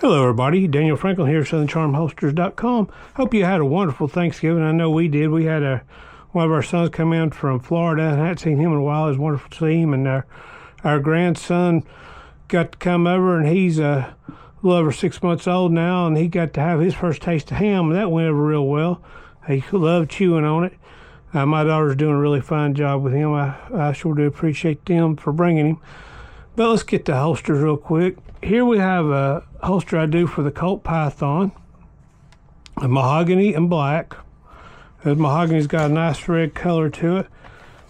Hello everybody, Daniel Franklin here, SouthernCharmHolsters.com. Hope you had a wonderful Thanksgiving. I know we did. We had one of our sons come in from Florida. I hadn't seen him in a while. It was wonderful to see him. And our grandson got to come over, and he's a little over 6 months old now, and he got to have his first taste of ham, and that went over real well. He loved chewing on it. My daughter's doing a really fine job with him. I sure do appreciate them for bringing him. But let's get to holsters real quick. Here we have a holster I do for the Colt Python, a mahogany and black. The mahogany's got a nice red color to it.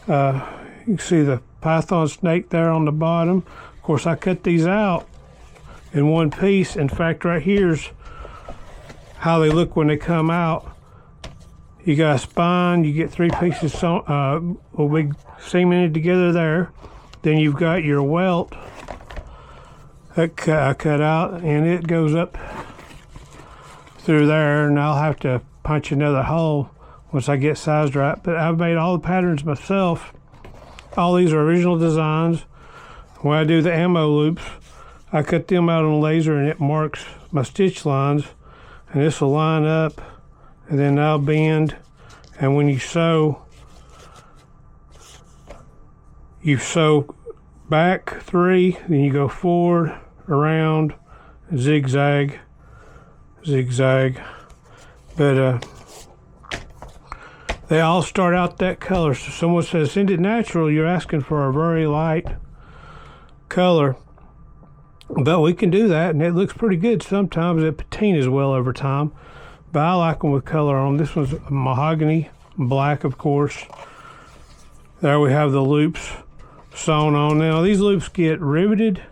You can see the Python snake there on the bottom. Of course, I cut these out in one piece. In fact, right here's how they look when they come out. You got a spine, you get three pieces will be cemented together there. Then you've got your welt that I cut out, and it goes up through there, and I'll have to punch another hole once I get sized right. But I've made all the patterns myself. All these are original designs. When I do the ammo loops, I cut them out on laser, and it marks my stitch lines, and this will line up, and then I'll bend. And when you sew back three, then you go forward, around, zigzag. But they all start out that color. So someone says, send it natural, you're asking for a very light color. But we can do that, and it looks pretty good. Sometimes it patinas well over time, but I like them with color on them. This one's mahogany, black, of course. There we have the loops sewn on. Now these loops get riveted.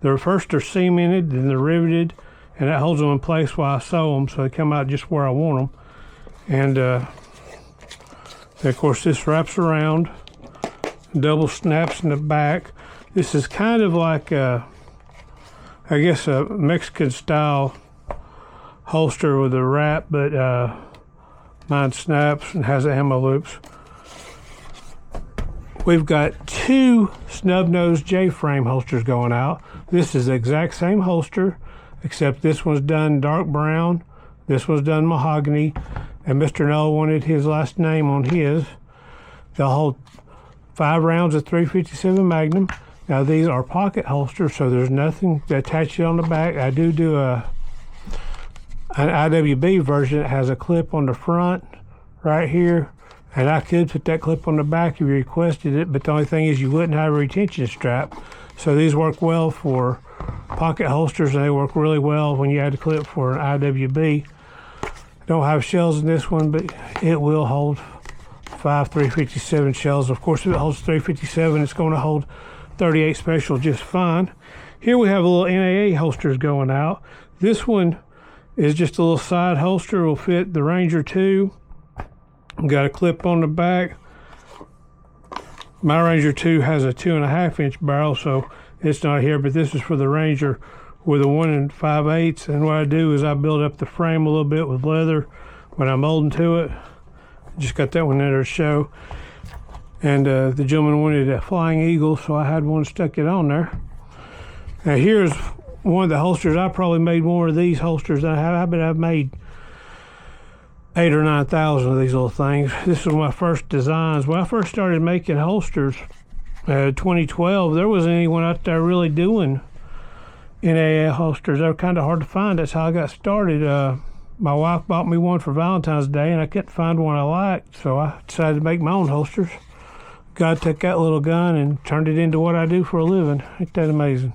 They're cemented, then they're riveted, and that holds them in place while I sew them, so they come out just where I want them. And of course this wraps around, double snaps in the back. This is kind of like I guess a Mexican style holster with a wrap, but mine snaps and has the ammo loops. We've got two Snubnose J-frame holsters going out. This is the exact same holster, except this one's done dark brown, this one's done mahogany, and Mr. Noah wanted his last name on his. They'll hold 5 rounds of .357 Magnum. Now these are pocket holsters, so there's nothing to attach it on the back. I do an IWB version that has a clip on the front right here, and I could put that clip on the back if you requested it, but the only thing is you wouldn't have a retention strap. So these work well for pocket holsters, and they work really well when you add a clip for an IWB. Don't have shells in this one, but it will hold 5 .357 shells. Of course, if it holds .357, it's going to hold 38 special just fine. Here we have a little NAA holsters going out. This one is just a little side holster. Will fit the Ranger 2. Got a clip on the back. My Ranger 2 has a 2.5 inch barrel, so it's not here, but this is for the Ranger with a 1 5/8. And what I do is I build up the frame a little bit with leather when I'm molding to it. Just got that one there to show. And the gentleman wanted a Flying Eagle, so I had one, stuck it on there. Now here's one of the holsters. I probably made more of these holsters than I have. I bet I've made 8,000 or 9,000 of these little things. This was my first designs. When I first started making holsters, 2012, there wasn't anyone out there really doing NAA holsters. They were kind of hard to find. That's how I got started. My wife bought me one for Valentine's Day, and I couldn't find one I liked, so I decided to make my own holsters. God took that little gun and turned it into what I do for a living. Ain't that amazing?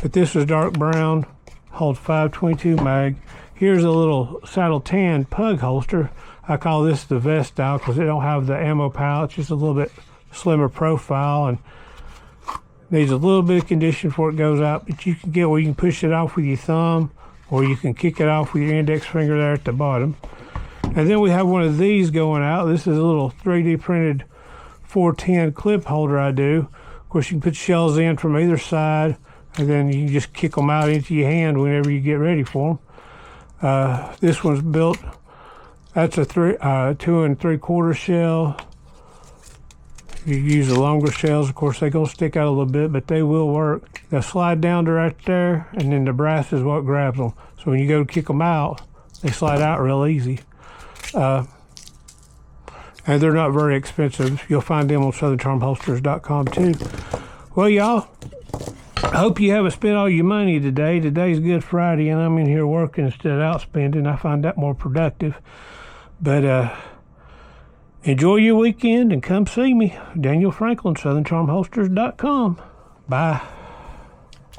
But this is dark brown, holds 5.22 mag. Here's a little saddle tan pug holster. I call this the vest style because it don't have the ammo pouch. Just a little bit slimmer profile and needs a little bit of condition before it goes out. But you can get where you can push it off with your thumb, or you can kick it off with your index finger there at the bottom. And then we have one of these going out. This is a little 3D printed 410 clip holder I do. Of course, you can put shells in from either side, and then you can just kick them out into your hand whenever you get ready for them. This one's built, that's a 2 3/4 shell. You use the longer shells, of course they're gonna stick out a little bit, but they will work. They'll slide down to right there, and then the brass is what grabs them. So when you go to kick them out, they slide out real easy. And they're not very expensive. You'll find them on southerncharmholsters.com too. Well, y'all, I hope you haven't spent all your money today. Today's Good Friday, and I'm in here working instead of out spending. I find that more productive. But enjoy your weekend and come see me. Daniel Franklin, southerncharmholsters.com. Bye.